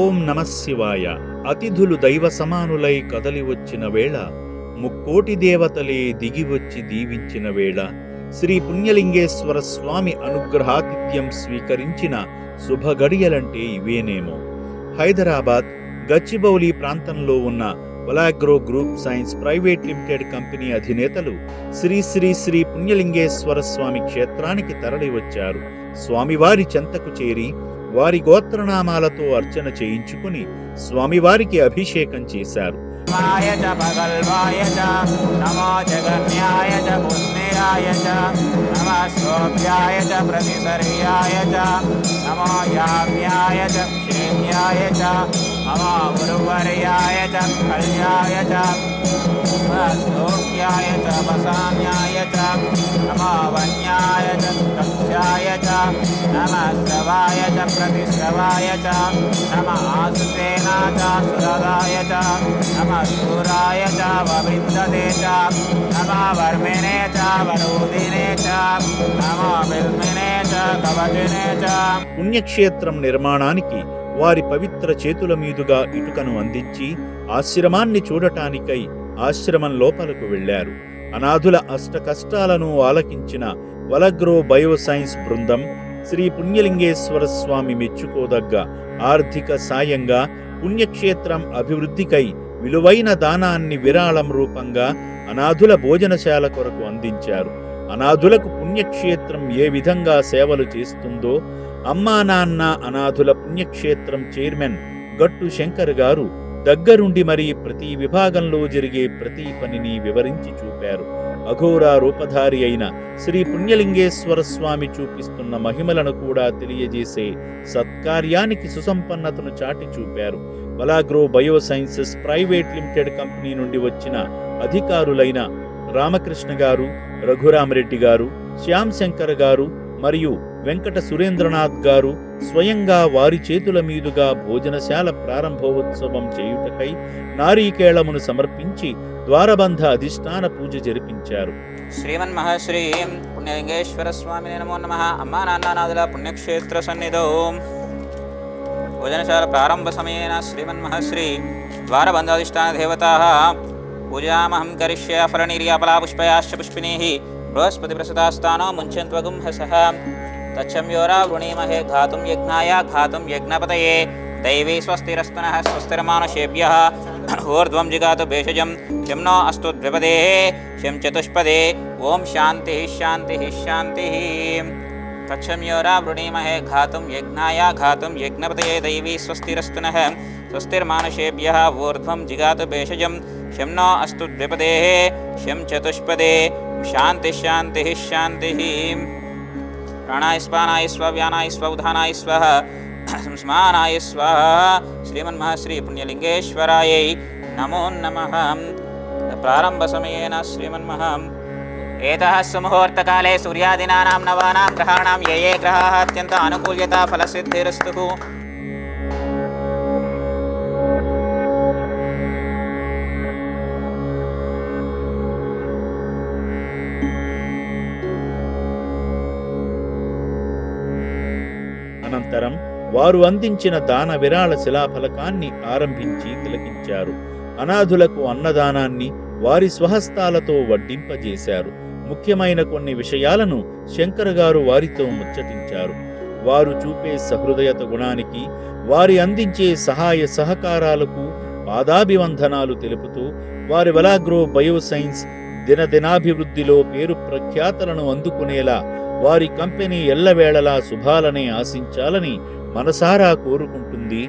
ఓం నమః శివాయ. అతిథులు దైవ సమానులై కదలి వచ్చిన వేళ, ముక్కోటి దేవతలే దిగివచ్చి దీవించిన వేళ, శ్రీ పుణ్యలింగేశ్వర స్వామి అనుగ్రహాతిథ్యం స్వీకరించిన శుభగడియలంటే ఇవేనేమో. హైదరాబాద్ గచ్చిబౌలి ప్రాంతంలో ఉన్న Valagro group sciences private limited company అధినేతలు శ్రీ శ్రీ శ్రీ పుణ్యలింగేశ్వర స్వామి క్షేత్రానికి తరలివచ్చారు. స్వామివారి చెంతకు చేరి వారి గోత్రనామాలతో అర్చన చేయించుకుని స్వామివారికి అభిషేకం చేశారు. श्लोक्याय च वसाम्याय च नमो वन्याय च कक्षाय च नमः श्रवाय च प्रतिश्रवाय च नमः आसुतेना च सुरदाय च नमः शूराय च वविन्दते च नमः वर्मिणे च वरोदिने च नमो बिल्मिने च कवचिने च. పుణ్యక్షేత్రం నిర్మాణానికి వారి పవిత్ర చేతుల మీదుగా ఇటుకను అందించి ఆశ్రమాన్ని చూడటానికై ఆశ్రమం లోపలకు వెళ్లారు. అనాథుల అష్ట కష్టాలను ఆలకించిన వలగ్రో బయోసైన్స్ బృందం శ్రీ పుణ్యలింగేశ్వర స్వామి మెచ్చుకోదగ్గ ఆర్థిక సాయంగా పుణ్యక్షేత్రం అభివృద్ధికై విలువైన దానాన్ని విరాళం రూపంగా అనాథుల భోజనశాల కొరకు అందించారు. అనాథులకు పుణ్యక్షేత్రం ఏ విధంగా సేవలు చేస్తుందో అమ్మా నాన్న అనాథుల పుణ్యక్షేత్రం చైర్మన్ గట్టు శంకర్ గారు దగ్గరుండి మరీ ప్రతి విభాగంలో జరిగే ప్రతి పనిని వివరించి చూపారు. అఘోరా రూపధారి అయిన శ్రీ పుణ్యలింగేశ్వర స్వామి చూపిస్తున్న మహిమలను కూడా తెలియజేసే సత్కార్యానికి సుసంపన్నతను చాటి చూపారు. వలాగ్రో బయోసైన్సెస్ ప్రైవేట్ లిమిటెడ్ కంపెనీ నుండి వచ్చిన అధికారులైన రామకృష్ణ గారు, రఘురామరెడ్డి గారు, శ్యామ్ శంకర్ గారు మరియు వెంకట సురేంద్రనాథ్ గారు స్వయంగా వారి చేతుల మీదుగా భోజనశాల ప్రారంభోత్సవం చేయుటకై నారీకేళమును సమర్పించి ద్వారబంధ అధిష్టాన పూజ జరిపించారు. శ్రీమన్మహశ్రీ పుణ్యలింగేశ్వర స్వామి నమో నమః. అమ్మా నాన్ననాథుల పుణ్యక్షేత్ర సన్నిధౌ భోజనశాల ప్రారంభ సమయేన శ్రీమన్మహశ్రీ ద్వారబంధాధిష్టాన దేవతాః పూజామహం కరిష్యే ఫలనిర్యాపలాపుష్పయాశ్చ పుష్పినీః బృహస్పతి ప్రసదాస్థానో ముంచంత్వగుం హసః తచ్చమ్యోరా వృణీమహే ఘాతుం యజ్ఞాయ ఘాతుం యజ్ఞపతయే దైవీ స్వస్తిరస్తనః స్వస్తిర్మానుషేభ్యః ఊర్ధ్వం జిగాతు భేషజం శం నో అస్తు ద్విపదే శం చతుష్పదే ఓం శాంతిః శాంతిః శాంతిః. తచ్చమ్యోరా వృణీమహే ఘాతుం యజ్ఞాయ ఘాతుం యజ్ఞపతయే దైవీ స్వస్తిరస్తనః స్వస్తిర్మానుషేభ్యః ఊర్ధ్వం జిగాతు భేషజం శం నో అస్తు ద్విపదే శం చతుష్పదే శాంతిః శాంతిః శాంతిః. ప్రాణాయ స్పానాయ స్వ వ్యానాయ స్వ ఉదానాయ స్వః స్మానాయ స్వః. శ్రీమన్మహశ్రీ పుణ్యలింగేశ్వరాయై నమో నమః. ప్రారంభ సమయేన శ్రీమన్మహ ఏతః సుముహూర్తకాలే సూర్యాదీనానాం నవానాం గ్రహాణాం ఏ ఏ గ్రహాः అత్యంత అనుకూల్యతా ఫలసిద్ధిరస్తు. అనంతరం వారు అందించిన దాన విరాళ శిలాఫలకాన్ని ఆరంభించి తిలకించారు. అనాథులకు అన్నదానాన్ని వారి స్వహస్తాలతో వడ్డింపజేశారు. ముఖ్యమైన కొన్ని విషయాలను శంకర్ గారు వారితో ముచ్చటించారు. వారు చూపే సహృదయత గుణానికి, వారి అందించే సహాయ సహకారాలకు పాదాభివందనాలు తెలుపుతూ వారి వలాగ్రో బయోసైన్స్ దినదినాభివృద్ధిలో పేరు ప్రఖ్యాతలను అందుకునేలా వారి కంపెనీ ఎల్లవేళలా శుభాలనే ఆశించాలని మనసారా కోరుకుంటుంది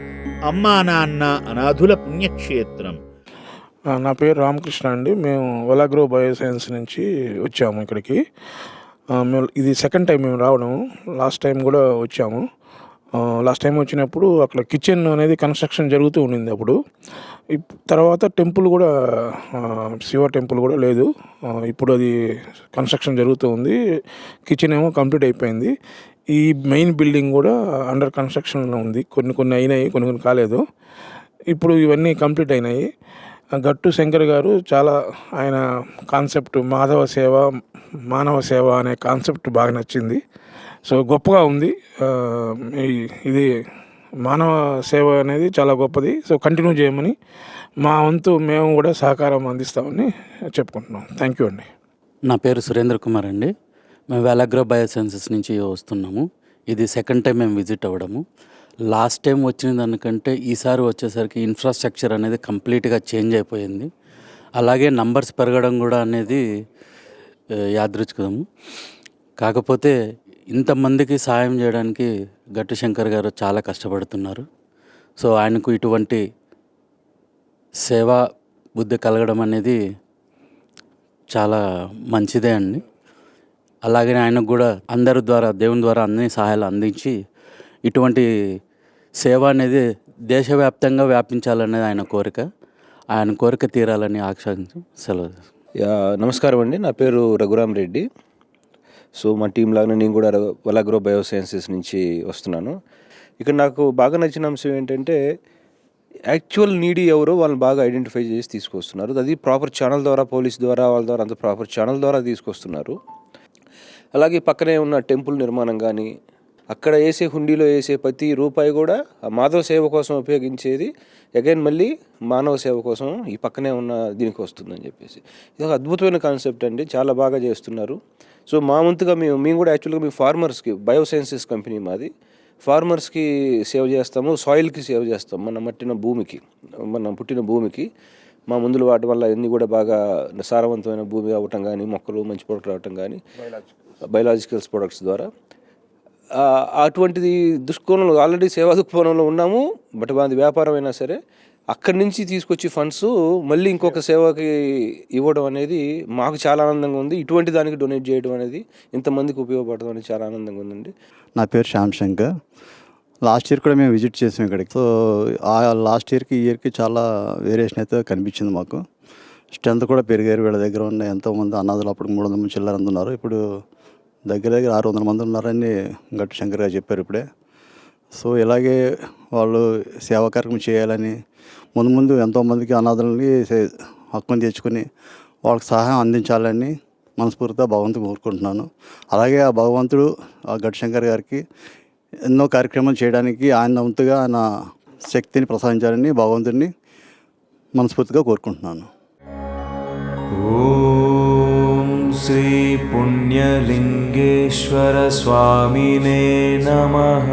అమ్మా నాన్న అనాథుల పుణ్యక్షేత్రం. నా పేరు రామకృష్ణ అండి. మేము వలాగ్రో బయోసైన్స్ నుంచి వచ్చాము ఇక్కడికి. మేము ఇది సెకండ్ టైం మేము రావడం. లాస్ట్ టైం కూడా వచ్చాము. లాస్ట్ టైం వచ్చినప్పుడు అక్కడ కిచెన్ అనేది కన్స్ట్రక్షన్ జరుగుతూ ఉండింది. అప్పుడు తర్వాత టెంపుల్ కూడా శివ టెంపుల్ కూడా లేదు. ఇప్పుడు అది కన్స్ట్రక్షన్ జరుగుతూ ఉంది. కిచెన్ ఏమో కంప్లీట్ అయిపోయింది. ఈ మెయిన్ బిల్డింగ్ కూడా అండర్ కన్స్ట్రక్షన్లో ఉంది. కొన్ని అయినాయి, కొన్ని కాలేదు. ఇప్పుడు ఇవన్నీ కంప్లీట్ అయినాయి. గట్టు శంకర్ గారు చాలా ఆయన కాన్సెప్ట్ మాధవ సేవ మానవ సేవ అనే కాన్సెప్ట్ బాగా నచ్చింది. సో గొప్పగా ఉంది. ఇది మానవ సేవ అనేది చాలా గొప్పది. సో కంటిన్యూ చేయమని మా వంతు మేము కూడా సహకారం అందిస్తామని చెప్పుకుంటున్నాం. థ్యాంక్ యూ అండి. నా పేరు సురేంద్ర కుమార్ అండి. మేము వెలాగ్రో బయోసైన్సెస్ నుంచి వస్తున్నాము. ఇది సెకండ్ టైం మేము విజిట్ అవ్వడము. లాస్ట్ టైం వచ్చిన దానికంటే ఈసారి వచ్చేసరికి ఇన్ఫ్రాస్ట్రక్చర్ అనేది కంప్లీట్గా చేంజ్ అయిపోయింది. అలాగే నంబర్స్ పెరగడం కూడా అనేది యాదృచ్ఛికము. కాకపోతే ఇంతమందికి సాయం చేయడానికి గట్టు శంకర్ గారు చాలా కష్టపడుతున్నారు. సో ఆయనకు ఇటువంటి సేవా బుద్ధి కలగడం అనేది చాలా మంచిదే అండి. అలాగే ఆయనకు కూడా అందరి ద్వారా, దేవుని ద్వారా అన్ని సహాయాలు అందించి ఇటువంటి సేవ అనేది దేశవ్యాప్తంగా వ్యాపించాలనేది ఆయన కోరిక. ఆయన కోరిక తీరాలని ఆకాంక్షించి సెలవు. నమస్కారం అండి. నా పేరు రఘురామ్ రెడ్డి. సో మా టీం లాగానే నేను కూడా వెలాగ్రో బయోసైన్సెస్ నుంచి వస్తున్నాను. ఇక్కడ నాకు బాగా నచ్చిన అంశం ఏంటంటే యాక్చువల్ నీడీ ఎవరో వాళ్ళని బాగా ఐడెంటిఫై చేసి తీసుకొస్తున్నారు. అది ప్రాపర్ ఛానల్ ద్వారా, పోలీస్ ద్వారా, వాళ్ళ ద్వారా అంత ప్రాపర్ ఛానల్ ద్వారా తీసుకొస్తున్నారు. అలాగే పక్కనే ఉన్న టెంపుల్ నిర్మాణం కానీ, అక్కడ వేసే హుండీలో వేసే ప్రతి రూపాయి కూడా ఆ మాధవ సేవ కోసం ఉపయోగించేది అగైన్ మళ్ళీ మానవ సేవ కోసం ఈ పక్కనే ఉన్న దీనికి వస్తుందని చెప్పేసి ఇది ఒక అద్భుతమైన కాన్సెప్ట్ అండి. చాలా బాగా చేస్తున్నారు. సో మా వంతుగా మేము కూడా యాక్చువల్గా మేము ఫార్మర్స్కి, బయోసైన్సెస్ కంపెనీ మాది, ఫార్మర్స్కి సేవ్ చేస్తాము, సాయిల్కి సేవ్ చేస్తాం. మనం పుట్టిన భూమికి మా మందులు వాటి వల్ల అన్నీ కూడా బాగా సారవంతమైన భూమి అవ్వటం కానీ, మొక్కలు మంచి ప్రొడక్ట్ రావటం కానీ, బయలాజికల్స్ ప్రొడక్ట్స్ ద్వారా అటువంటిది దుష్కోణంలో ఆల్రెడీ సేవా దృక్కోణంలో ఉన్నాము. బట్ అది వ్యాపారం అయినా సరే అక్కడి నుంచి తీసుకొచ్చి ఫండ్స్ మళ్ళీ ఇంకొక సేవకి ఇవ్వడం అనేది మాకు చాలా ఆనందంగా ఉంది. ఇటువంటి దానికి డొనేట్ చేయడం అనేది ఇంతమందికి ఉపయోగపడడం అనేది చాలా ఆనందంగా ఉందండి. నా పేరు శ్యామ్ శంకర్. లాస్ట్ ఇయర్ కూడా మేము విజిట్ చేసాం ఇక్కడికి. సో ఆ లాస్ట్ ఇయర్కి ఈ ఇయర్కి చాలా వేరియేషన్ అయితే కనిపించింది మాకు. స్ట్రెంత్ కూడా పెరిగారు. వీళ్ళ దగ్గర ఉన్న ఎంతోమంది అనాథులు అప్పుడు 300 మంది చిల్లర ఉన్నారు. ఇప్పుడు దగ్గర 600 మంది ఉన్నారని గట్టు శంకర్ గారు చెప్పారు ఇప్పుడే. సో ఇలాగే వాళ్ళు సేవా కార్యక్రమం చేయాలని ముందు ఎంతోమందికి అనాథులని హక్కుని తెచ్చుకొని వాళ్ళకి సహాయం అందించాలని మనస్ఫూర్తిగా భగవంతుడు కోరుకుంటున్నాను. అలాగే ఆ భగవంతుడు ఆ గట్టు శంకర్ గారికి ఎన్నో కార్యక్రమాలు చేయడానికి ఆయన వంతుగా ఆయన శక్తిని ప్రసాదించాలని భగవంతుడిని మనస్ఫూర్తిగా కోరుకుంటున్నాను. ఓం శ్రీ పుణ్యలింగేశ్వర స్వామినే నమః.